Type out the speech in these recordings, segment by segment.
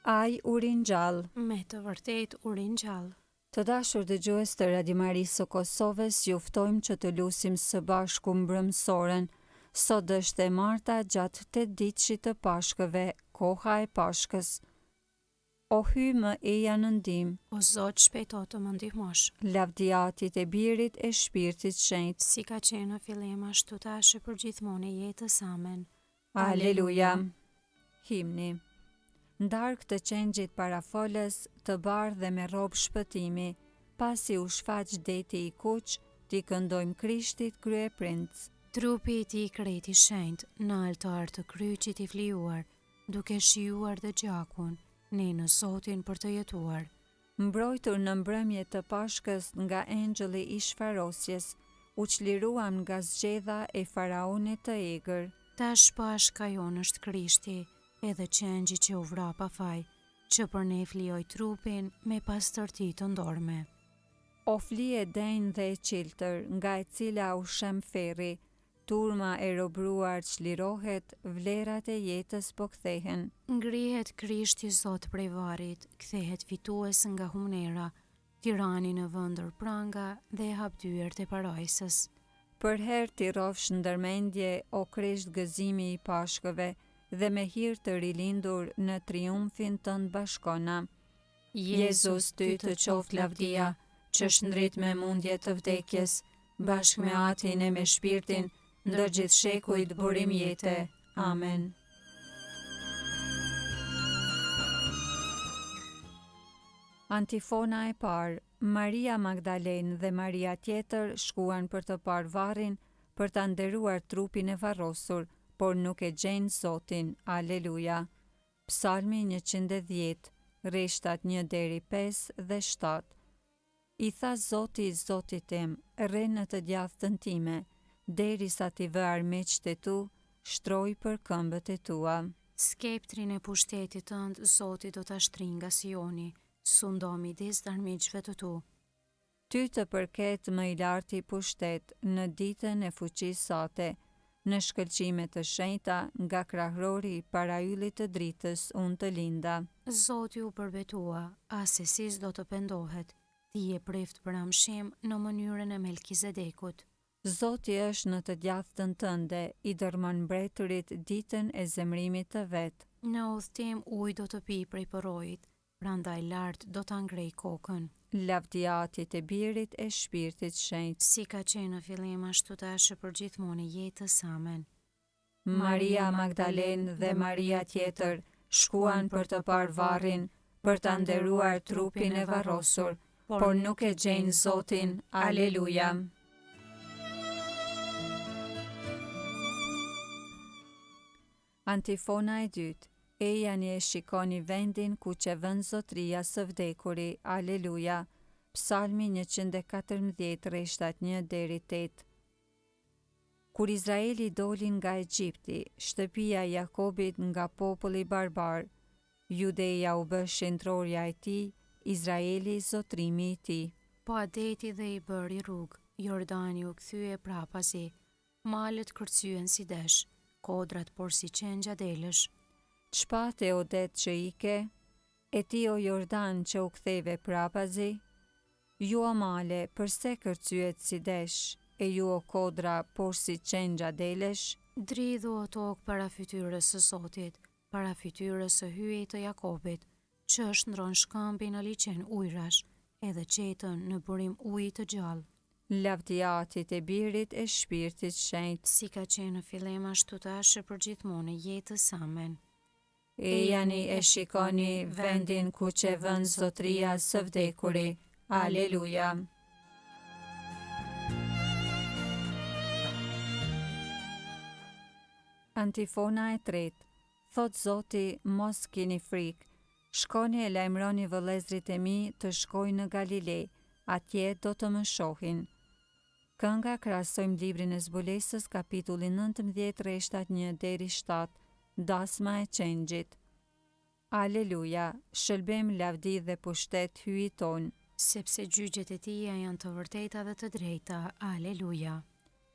Ai u ringjall. Me të vërtet u ringjall. Të dashur dëgjues të Radio Marisë së Kosovës, ju ftojmë që të lusim së bashku mbrëmsoren. Sot është e marta gjatë 8 ditësh të Pashkëve, koha e Pashkës. O hy më eja në ndihmë. O Zot, shpejto të më ndihmosh. Lavdiatit e Birit e Shpirtit Shenjtë. Si ka qenë në fillim ashtu tash e përgjithmonë e jetës. Amen. Aleluja. Himni. Ndark të qengjit parafolës, të bardhë dhe me robë shpëtimi, pasi u shfaq deti i kuq, ti këndojmë Krishtit kryeprincë. Trupi i tij kreti shenjtë, në altar të kryqit i flijuar, duke shijuar dhe gjakun, ne në Zotin për të jetuar. Mbrojtur në mbrëmje të Pashkës nga engjëlli i shfarosjes, u çliruam nga zgjedha e faraonit të egër. Tash Pashka jonë është Krishti, edhe qengji që u vra pa faj, që për ne flijoj trupin me pastërti të ndorme. O flije denjë dhe e qiltër, nga e cila u shem ferri, turma e robruar çlirohet, vlerat e jetës po kthehen. Ngrihet Krishti Zot prej varrit, kthehet fitues nga humnera, tirani në vëndër pranga dhe hapdyert e parajsës. Për herë ti rrofsh ndërmendje, o Krisht gëzimi i Pashkëve, dhe me hir të rilindur në triumfin tënd bashkona. Jezus, ty të qoftë lavdia, që shndrit me mundje të vdekjes, bashkë me atin e me shpirtin, ndër gjithë shekujt burim jete. Amen. Antifona e parë. Maria Magdalene dhe Maria tjetër shkuan për të parë varrin, për ta nderuar trupin e varrosur, por nuk e gjenë Zotin. Aleluja. Psalmi 110, rreshtat 1 deri 5 dhe 7. I tha Zoti Zotit tim, rre në të djathtën time, derisa t'i vë armiqtë e tu, shtroj për këmbët e tua. Skeptrin e pushtetit tënd Zoti do ta shtrinj nga Sioni, sundo midis të armiqve të tu. Ty të përket më i larti pushtet, në ditën e fuqisë sate, në shkëlqime të shenjta, nga krahrori para yllit të dritës unë të linda. Zoti u përbetua, asesis do të pendohet, ti je prift për amshim në mënyrën e Melkizedekut. Zoti është në të djathtën tënde, i dërmon mbretërit ditën e zemrimit të vet. Në udhtim ujë do të pi prej përrojit, prandaj lart do ta ngrej kokën. Lavdiatit e Birit e Shpirtit Shenjtë. Si ka qenë në fillim ashtu tash e përgjithmonë e jetës. Amen. Maria Magdalene dhe Maria tjetër shkuan për të parë varrin, për ta nderuar trupin e varrosur, por nuk e gjejnë Zotin. Aleluja. Antifona e dytë. Ejani e shikoni vendin ku që vën zotria së vdekuri. Aleluja. Psalmi 114, rreshtat 1 deri 8. Kur Izraeli doli nga Egjipti, shtëpia e Jakobit nga populli barbar, Judeja u bë shndrorja e tij, Izraeli zotrimi i tij. Po adeti dhe i bëri rrugë, Jordani u kthye prapazi, malet kërcyen si desh, kodrat por si qengja delësh. Çpate o det që ike, e ti o Jordan që u ktheve prapazi, ju o male, përse kërcyet si desh, e ju o kodra, por si qengja delesh? Dridhu o tokë para fytyrës së Zotit, para fytyrës së hyjit të Jakobit, që shndron shkëmbin në liçen ujrash, edhe qetën në burim uji të gjallë. Lavdiatit e Birit e Shpirtit Shenjtë. Si ka qenë në fillim ashtu tash e përgjithmonë e jetës. Amen. Ejani e shikoni vendin ku që vën zotria së vdekuri. Aleluja. Antifona e tretë. Thot Zoti, mos kini frikë. Shkoni e lajmëroni vëllezrit e mi të shkojnë në Galile, atje do të më shohin. Kënga krahasojmë librin e zbulesës kapitulli 19 rreshtat 1 deri 7, dasma e qengjit. Aleluja, shëlbem lavdi dhe pushtet hyjit ton. Sepse gjyqjet e tija janë të vërteta dhe të drejta. Aleluja.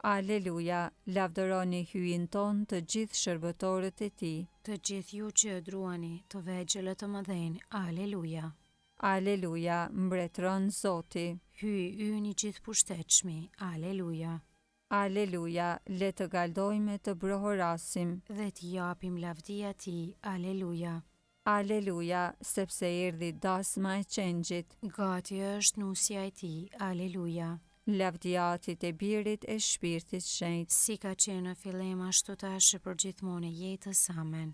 Aleluja, lavdëroni hyjin ton të gjithë shërbëtorët e tij. Të gjithë ju që e druani, të vegjël e të mëdhenj, aleluja. Aleluja, mbretëron Zoti. Hyj yni gjithë pushtetshmi, aleluja. Aleluja, le të galdojmë e të brohorasim. Dhe t'i japim lavdia tij, aleluja. Aleluja, sepse erdhi dasma e qengjit. Gati është nusja e tij, aleluja. Lavdiatit e Birit e Shpirtit Shenjtë. Si ka qenë në fillim ashtu tash për gjithmonë e jetës, amen.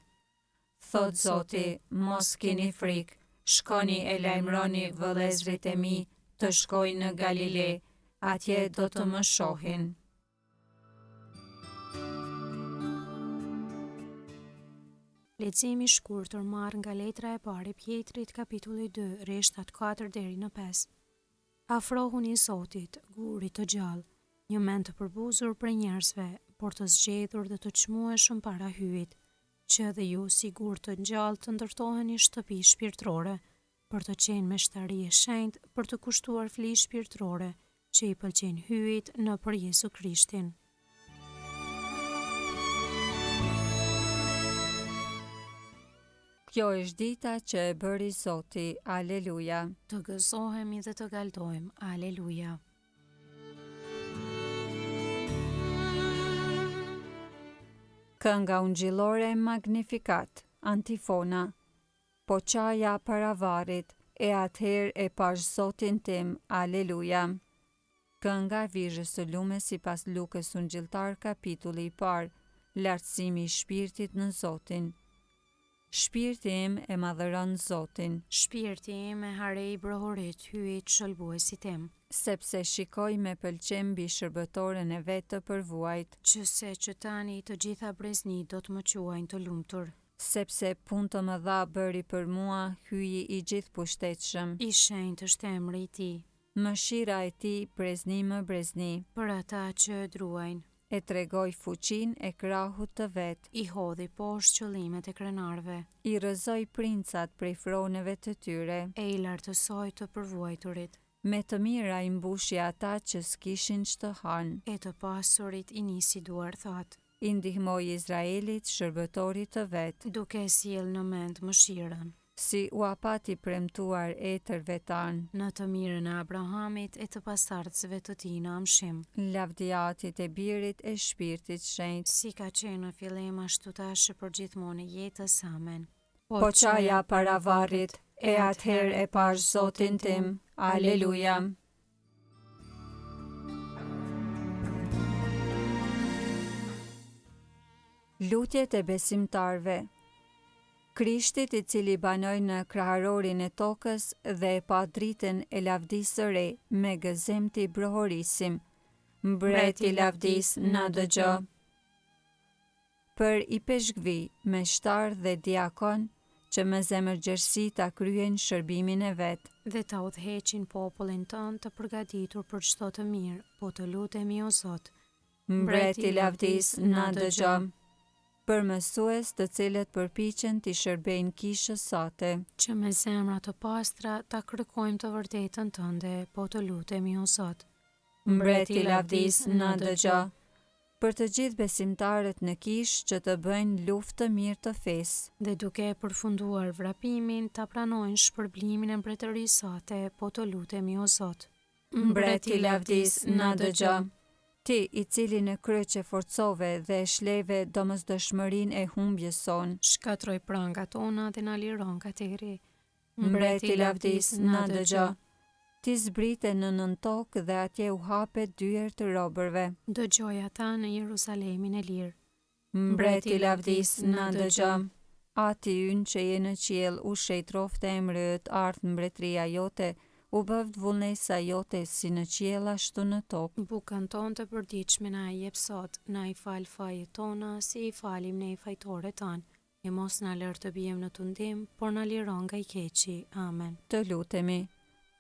Thot Zoti, mos keni frikë, shkoni e lajmëroni vëllezërit e mi të shkojnë në Galile, atje do të më shohin. Leximi i shkurtër marr nga letra e parë e Pjetrit, kapitulli 2, rreshtat 4 deri në 5. Afrohuni Zotit, gurit të gjallë, një mend të përbuzur për njerëzve, por të zgjedhur dhe të çmueshëm para hyjit, që edhe ju si gur të gjallë të ndërtoheni shtëpi shpirtërore, për të qenë me shtari e shenjtë, për të kushtuar fli shpirtërore, që i pëlqen hyjit në për Jezu Krishtin. Kjo është dita që e bëri Zoti, aleluja. Të gëzohemi dhe të galdojmë, aleluja. Kënga ungjillore Magnificat, antifona. Po qaja para varrit, e atëherë e pash Zotin tim, aleluja. Kënga e Virgjës së Lume sipas Lukës ungjilltar kapitulli i parë, lartësimi i shpirtit në Zotin. Shpirti im e madhëron Zotin. Shpirti im e harej brohorit hyjit shëlbuesit tim. Sepse shikoj me pëlqem mbi shërbëtoren e vet të përvuajt. Qëse që tani të gjitha brezni do të më quajnë të lumtur. Sepse punë të mëdha bëri për mua hyji i gjithë pushtetshëm. I shenjtë është emri i tij. Mëshira e tij brezni më brezni. Për ata që e druajnë. E tregoj fuqin e krahut të vet. I hodhi poshtë qëllimet e krenarve. I rrëzoj princat prej froneve të tyre. E i lartësoj të përvuajturit. Me të mira i mbushi ata që s'kishin ç'të hanë. E të pasurit i nisi duar thatë. I ndihmoi Izraelit shërbëtorit të vet. Duke sjell në mend mëshirën. Si u apati premtuar etërve tanë. Në të mirën e Abrahamit e të pasardhësve të tij në amshim. Lavdiatit e Birit e Shpirtit Shenjtë. Si ka qenë në fillim ashtu tash për gjithmonë e jetës, amen. Po qaja para varrit, e atëherë e pash Zotin tim, aleluja. Lutjet e besimtarve. Krishtit i cili banoi në kraharorin e tokës dhe e pa dritën e lavdisë së re, me gëzim t'i brohorisim. Mbreti i lavdisë na dëgjo. Për i peshkvi, me shtar dhe diakon, që me zemërgjerësi ta kryen shërbimin e vet. Dhe ta udhëheqin popullin tënd të përgatitur për çdo të mirë, po të lutemi o Zot. Mbreti i lavdisë na dëgjo. Për mësues të cilët përpiqen t'i shërbejnë kishës sate. Që me zemra të pastra ta kërkojmë të vërtetën tënde, po të lutemi o Zot. Mbreti i lavdisë na dëgjo. Për të gjithë besimtarët në kishë që të bëjnë luftë të mirë të fesë. Dhe duke përfunduar vrapimin, ta pranojnë shpërblimin e mbretërisë sate, po të lutemi o Zot. Mbreti i lavdisë na dëgjo. Ti i cili në kryq e forcove dhe e shleve domosdoshmërinë e humbjes son. Shkatroj prangat tona dhe na liron nga terri. Mbreti i lavdisë na dëgjo. Ti zbrite në nën tokë dhe atje u hapet dyer të robërve. Dëgjoj ata në Jeruzalemin e lirë. Mbreti i lavdisë na dëgjo. Ati ynë që je në qiell, u shejtrofte emrit, ardh mbretëria jote, u bëvd vullnesa jote si në qiell ashtu në tokë. Bukën tonë të përditshme na i jep sot, na i fal fajet tona si i falim ne i fajtorët tanë. E mos na lër të bijem në tundim, por na liron nga i keqi. Amen. Të lutemi.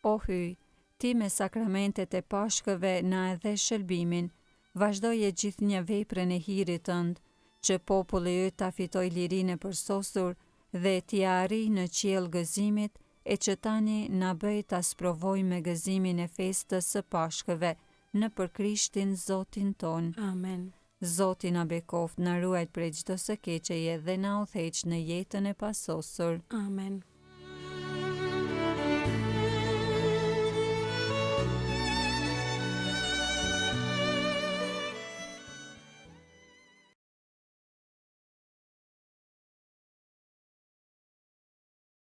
O hyj, ti me sakramentet e pashkëve na edhe shëlbimin, vazhdoje gjithnjë veprën e hirit tënd, që populli yt ta fitoj lirinë e përsosur dhe t'i arrijë në qiell gëzimit, e që tani na bëj ta sprovoj me gëzimin e festës së pashkëve, në për Krishtin Zotin ton. Amen. Zoti na bekoft, na ruajt prej çdo së keqeje dhe na udhëheq në jetën e pasosur. Amen.